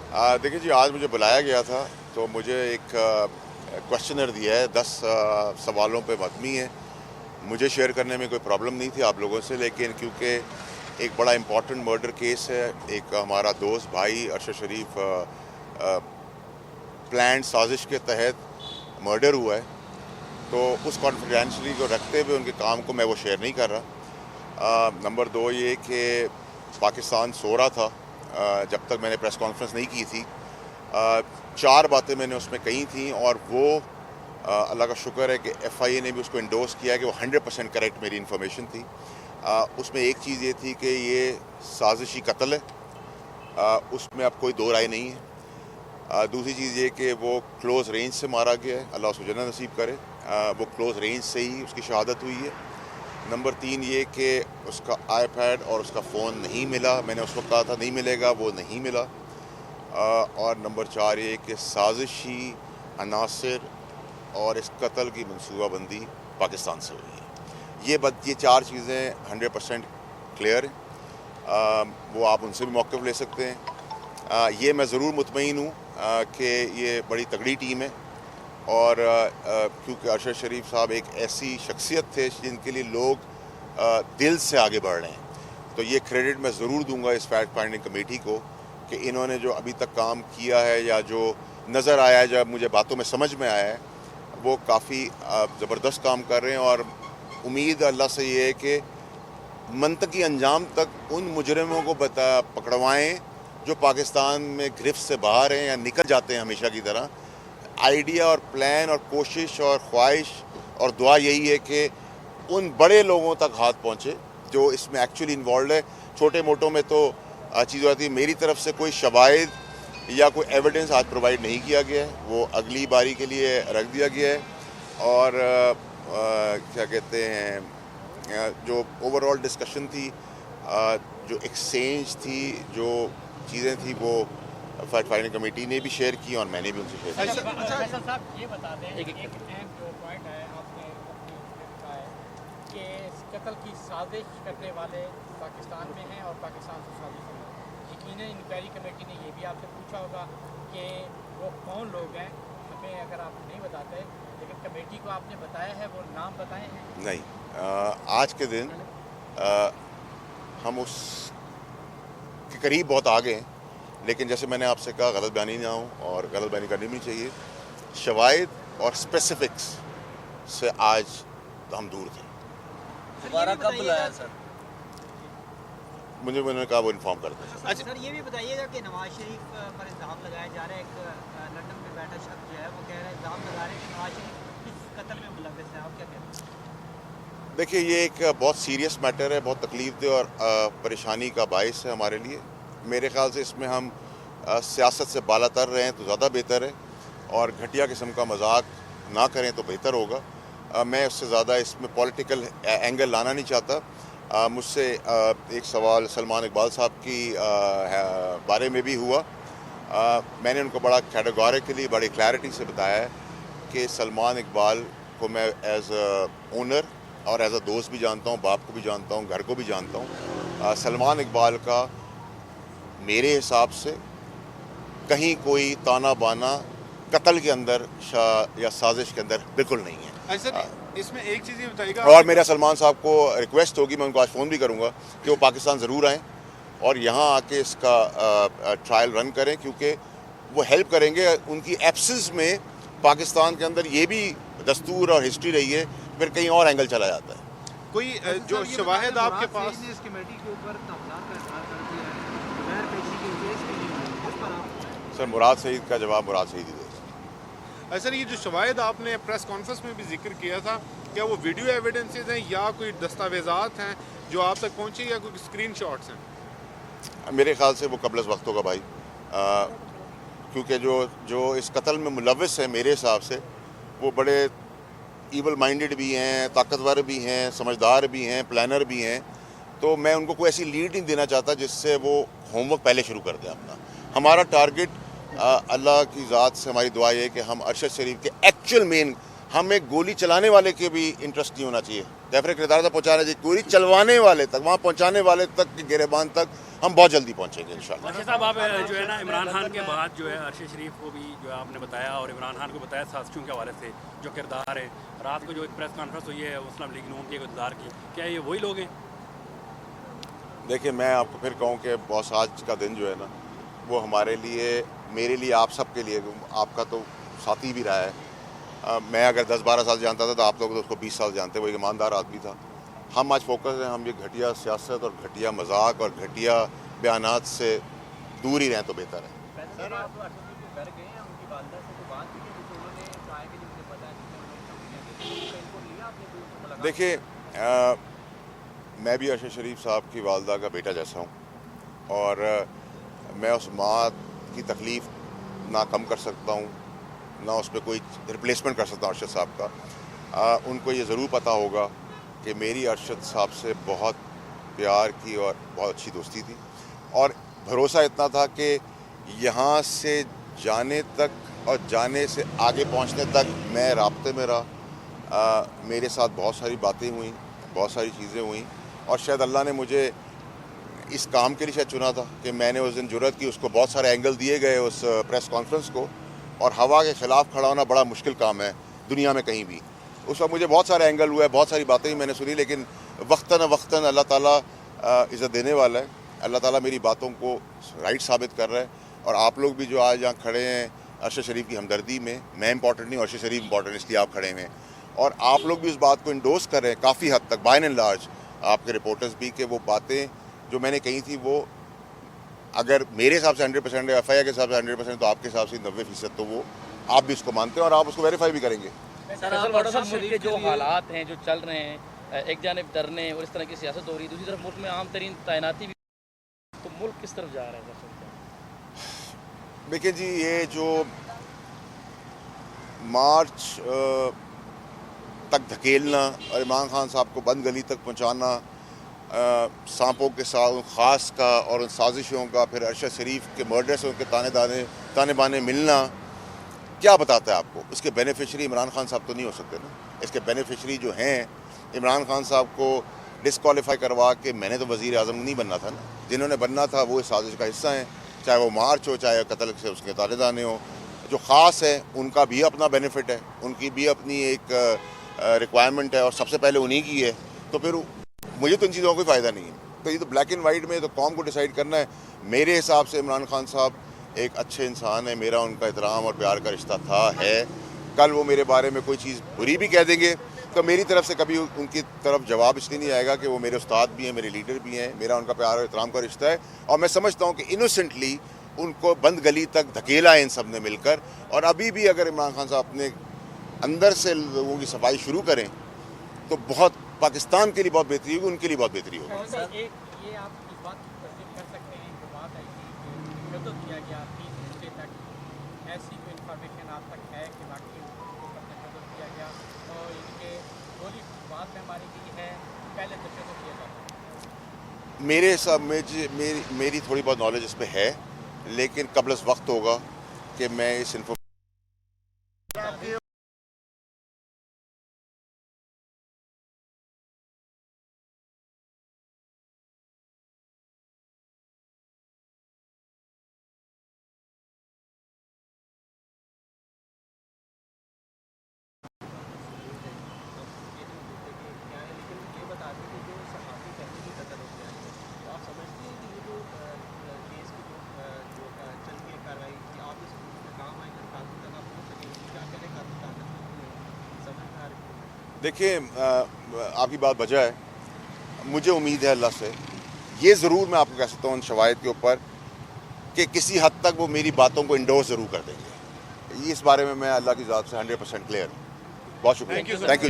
देखिए जी, आज मुझे बुलाया गया था तो मुझे एक क्वेश्चनर दिया है, 10 सवालों पे मबनी है। मुझे शेयर करने में कोई प्रॉब्लम नहीं थी आप लोगों से, लेकिन क्योंकि एक बड़ा इम्पॉर्टेंट मर्डर केस है, एक हमारा दोस्त भाई अरशद शरीफ प्लान साजिश के तहत मर्डर हुआ है, तो उस कॉन्फिडेंशियली को रखते हुए उनके काम को मैं वो शेयर नहीं कर रहा। नंबर 2 ये कि पाकिस्तान सो रहा था जब तक मैंने प्रेस कॉन्फ्रेंस नहीं की थी। 4 बातें मैंने उसमें कही थी और वो अल्लाह का शुक्र है कि FIA ने भी उसको इंडोर्स किया कि वो 100% करेक्ट मेरी इन्फॉर्मेशन थी। उसमें एक चीज़ ये थी कि ये साजिशी कत्ल है, उसमें अब कोई दो राय नहीं है। दूसरी चीज़ ये कि वो क्लोज़ रेंज से मारा गया है, अल्लाह उसको जन्नत नसीब करे। वो क्लोज़ रेंज से ही उसकी शहादत हुई है। नंबर 3 ये कि उसका iPad और उसका फ़ोन नहीं मिला, मैंने उस वक्त कहा था नहीं मिलेगा, वो नहीं मिला। और नंबर 4 ये कि साजिशी अनासर और इस कत्ल की मनसूबाबंदी पाकिस्तान से हुई है। ये 4 चीज़ें 100% क्लियर हैं। वो आप उनसे भी मौक़िफ़ ले सकते हैं। ये मैं ज़रूर मुतमईन हूँ कि ये बड़ी तगड़ी टीम है, और क्योंकि अरशद शरीफ साहब एक ऐसी शख्सियत थे जिनके लिए लोग दिल से आगे बढ़ रहे हैं, तो ये क्रेडिट मैं ज़रूर दूंगा इस फैक्ट फाइंडिंग कमेटी को कि इन्होंने जो अभी तक काम किया है या जो नज़र आया है, जब मुझे बातों में समझ में आया है, वो काफ़ी ज़बरदस्त काम कर रहे हैं। और उम्मीद अल्लाह से ये है कि मंतकी अंजाम तक उन मुजरिमों को पकड़वाएँ जो पाकिस्तान में गिरफ्त से बाहर हैं या निकल जाते हैं हमेशा की तरह। आइडिया और प्लान और कोशिश और ख्वाहिश और दुआ यही है कि उन बड़े लोगों तक हाथ पहुँचे जो इसमें एक्चुअली इन्वॉल्व है। छोटे मोटों में तो चीज़ होती है। मेरी तरफ से कोई शवाहिद या कोई एविडेंस आज प्रोवाइड नहीं किया गया है, वो अगली बारी के लिए रख दिया गया है। और क्या कहते हैं, जो ओवरऑल डिस्कशन थी, जो एक्सचेंज थी, जो चीज़ें थी, वो फैक्ट फाइंडिंग कमेटी ने भी शेयर की और मैंने भी उनसे शेयर किया। फैसल साहब ये बता दें, एक अहम जो पॉइंट है आपने अपनी उसमें बताया कि कत्ल की साजिश करने वाले पाकिस्तान में हैं और पाकिस्तान से साजिश है। यकीनन इंक्वायरी कमेटी ने ये भी आपसे पूछा होगा कि वो कौन लोग हैं, हमें अगर आप नहीं बताते, लेकिन कमेटी को आपने बताया है, वो नाम बताए हैं? नहीं, आज के दिन हम उस के करीब बहुत आगे हैं, लेकिन जैसे मैंने आपसे कहा गलत बयानी ना हो और गलत बयानी करनी भी चाहिए। शवाहिद और स्पेसिफिक्स से आज हम दूर थे। दोबारा कब बुलाया सर? मुझे उन्होंने कहा वो इन्फॉर्म करते हैं। अच्छा सर, ये भी बताइएगा कि नवाज शरीफ पर इल्ज़ाम लगाया जा रहा है, एक लंदन में बैठा शख्स जो है वो कह रहा है, इल्ज़ाम लगा रहे हैं कि नवाज शरीफ किस कत्ल में मुलव्वस है, आप क्या कहते हैं? देखिए, ये एक बहुत सीरियस मैटर है, बहुत तकलीफ दह और परेशानी का बायस है हमारे लिए। मेरे ख्याल से इसमें हम सियासत से बालातर रहें तो ज़्यादा बेहतर है, और घटिया किस्म का मजाक ना करें तो बेहतर होगा। मैं उससे ज़्यादा इसमें पॉलिटिकल एंगल लाना नहीं चाहता। मुझसे एक सवाल सलमान इकबाल साहब की बारे में भी हुआ। मैंने उनको बड़ा कैटेगोरिकली, बड़ी क्लैरिटी से बताया है कि सलमान इकबाल को मैं एज ओनर और एज अ दोस्त भी जानता हूँ, बाप को भी जानता हूँ, घर को भी जानता हूँ। सलमान इकबाल का मेरे हिसाब से कहीं कोई ताना बाना कत्ल के अंदर या साजिश के अंदर बिल्कुल नहीं है। सर, इसमें एक चीज़ ये बताइएगा, और मेरा सलमान साहब को रिक्वेस्ट होगी, मैं उनको आज फ़ोन भी करूंगा कि वो पाकिस्तान ज़रूर आएँ और यहाँ आके इसका ट्रायल रन करें, क्योंकि वो हेल्प करेंगे। उनकी एब्सेंस में पाकिस्तान के अंदर ये भी दस्तूर और हिस्ट्री रही है, फिर कहीं और एंगल चला जाता है। कोई जो शवाहिद आपके पास इस कमेटी के ऊपर तहमलात का इजहार कर दिया है, बगैर पेशी के केस के लिए, इस पर आप? सर, मुराद सईद का जवाब मुराद सईद ही दे। सर, ये जो शवाहिद आपने प्रेस कॉन्फ्रेंस में भी जिक्र किया था, क्या वो वीडियो एविडेंसेस हैं या कोई दस्तावेज़ात हैं जो आप तक पहुँचे, या कोई स्क्रीन शॉट्स हैं? मेरे ख्याल से वो कबल वक्त होगा भाई, क्योंकि जो इस कत्ल में मुलव्वस है मेरे हिसाब से वो बड़े ईवल माइंडेड भी हैं, ताकतवर भी हैं, समझदार भी हैं, प्लानर भी हैं। तो मैं उनको कोई ऐसी लीड नहीं देना चाहता जिससे वो होमवर्क पहले शुरू कर दें अपना। हमारा टारगेट, अल्लाह की ज़ात से हमारी दुआ है कि हम अरशद शरीफ के एक्चुअल मेन, हम एक गोली चलाने वाले के भी इंटरेस्ट नहीं होना चाहिए, कैफरे किरदार तक पहुँचाना चाहिए, गोली चलवाने वाले तक, वहाँ पहुँचाने वाले तक के गिरेबान तक हम बहुत जल्दी पहुँचेंगे इंशाल्लाह। अर्शद साहब, आप जो है ना इमरान खान के बाद जो है अरशद शरीफ को भी जो है आपने बताया और इमरान खान को बताया साजिशों के हवाले से जो किरदार है, रात को जो एक प्रेस कॉन्फ्रेंस हुई है मुस्लिम लीग नून के इक़्तिदार की, क्या ये वही लोग हैं? देखिए, मैं आपको फिर कहूँ कि बॉस आज का दिन जो है ना वो हमारे लिए, मेरे लिए, आप सब के लिए, आपका तो साथी भी रहा है। मैं अगर 10-12 साल जानता था तो आप लोग तो उसको 20 साल जानते, वो एक ईमानदार आदमी था। हम आज फोकस हैं, हम ये घटिया सियासत और घटिया मजाक और घटिया बयानात से दूर ही रहें तो बेहतर है। सर, आप अरशद जी के घर गए हैं, उनकी वालदा से तो बात की है, जिससे उन्होंने कहा है कि जो मुझे पता है कि इनको लिया आपने कोई उनसे मुलाकात? देखिए, मैं भी अरशद शरीफ साहब की वालदा का बेटा जैसा हूँ और मैं उस माँ की तकलीफ़ ना कम कर सकता हूँ ना उस पर कोई रिप्लेसमेंट कर सकता हूँ अरशद साहब का। उनको ये ज़रूर पता होगा कि मेरी अरशद साहब से बहुत प्यार की और बहुत अच्छी दोस्ती थी और भरोसा इतना था कि यहाँ से जाने तक और जाने से आगे पहुँचने तक मैं राब्ते में रहा। मेरे साथ बहुत सारी बातें हुई, बहुत सारी चीज़ें हुई और शायद अल्लाह ने मुझे इस काम के लिए शायद चुना था कि मैंने उस दिन जुर्रत की, उसको बहुत सारे एंगल दिए गए उस प्रेस कॉन्फ्रेंस को, और हवा के ख़िलाफ़ खड़ा होना बड़ा मुश्किल काम है दुनिया में कहीं भी। उस वक्त मुझे बहुत सारे एंगल हुए, बहुत सारी बातें ही मैंने सुनी, लेकिन वक्तन अल्लाह ताला इज़्ज़त देने वाला है। अल्लाह ताला मेरी बातों को राइट साबित कर रहा है और आप लोग भी जो आज यहाँ खड़े हैं अरशद शरीफ की हमदर्दी में, मैं इंपॉर्टेंट नहीं, अरशद शरीफ इंपॉर्टेंट, इसलिए आप खड़े हैं और आप लोग भी इस बात को इंडोर्स कर रहे हैं काफ़ी हद तक, बाय एंड लार्ज आपके रिपोर्टर्स भी, कि वो बातें जो मैंने कही थी वो अगर मेरे हिसाब से 100% है, एफआईआर के हिसाब से 100%, तो आपके हिसाब से 90%, तो वो आप भी इसको मानते हैं और आप उसको वेरीफाई भी करेंगे। सर, आप अरशद शरीफ के के जो लिए हालात हैं, जो चल रहे हैं, एक जानिब डरने और इस तरह की सियासत हो रही है, दूसरी तरफ मुल्क में आम तरीन तैनाती भी, तो मुल्क किस तरफ जा रहा है? देखिए जी, ये जो मार्च तक धकेलना और इमरान खान साहब को बंद गली तक पहुंचाना, सांपों के साथ ख़ास का और उन साजिशों का, फिर अरशद शरीफ के मर्डर से उनके ताने बाने मिलना, क्या बताता है आपको? इसके बेनिफिशरी इमरान खान साहब तो नहीं हो सकते ना। इसके बेनिफिशरी जो हैं, इमरान खान साहब को डिसक्वालीफाई करवा के मैंने तो वज़ीर आज़म नहीं बनना था ना, जिन्होंने बनना था वो इस साजिश का हिस्सा हैं, चाहे वो मार्च हो, चाहे कत्ल से उसके ताने दाने हो। जो ख़ास है उनका भी अपना बेनिफिट है, उनकी भी अपनी एक रिक्वायरमेंट है और सबसे पहले उन्हीं की है, तो फिर मुझे तो इन चीज़ों का कोई फ़ायदा नहीं है। तो ये तो ब्लैक एंड वाइट में तो कौम को डिसाइड करना है। मेरे हिसाब से इमरान खान साहब एक अच्छे इंसान है, मेरा उनका एहतराम और प्यार का रिश्ता था, है। कल वो मेरे बारे में कोई चीज़ बुरी भी कह देंगे तो मेरी तरफ से कभी उनकी तरफ जवाब इसलिए नहीं आएगा कि वो मेरे उस्ताद भी हैं, मेरे लीडर भी हैं, मेरा उनका प्यार और एहतराम का रिश्ता है और मैं समझता हूँ कि इनोसेंटली उनको बंद गली तक धकेला है इन सब ने मिलकर। और अभी भी अगर इमरान खान साहब अपने अंदर से लोगों की सफाई शुरू करें तो बहुत पाकिस्तान के लिए बहुत बेहतरी होगी, उनके लिए बहुत बेहतरी होगी। सर, एक ये आप इस बात की तस्दीक कर सकते हैं कि बात है कि कत्ल किया गया 3 घंटे तक, ऐसी कोई इन्फॉर्मेशन आप तक है कि वाकई उनको कत्ल किया गया और इनके गोली बाद में मारी गई है, पहले तशद्दुद किया जाता है? मेरे हिसाब में मेरी थोड़ी बहुत नॉलेज इस पर है, लेकिन कबल इस वक्त होगा कि मैं इस इन्फो देखिए, आपकी बात वजह है। मुझे उम्मीद है अल्लाह से, ये ज़रूर मैं आपको कह सकता हूँ उन शवाहिद के ऊपर कि किसी हद तक वो मेरी बातों को इंडोर्स ज़रूर कर देंगे। इस बारे में मैं अल्लाह की ज़ात से 100% क्लियर हूँ। बहुत शुक्रिया, थैंक यू।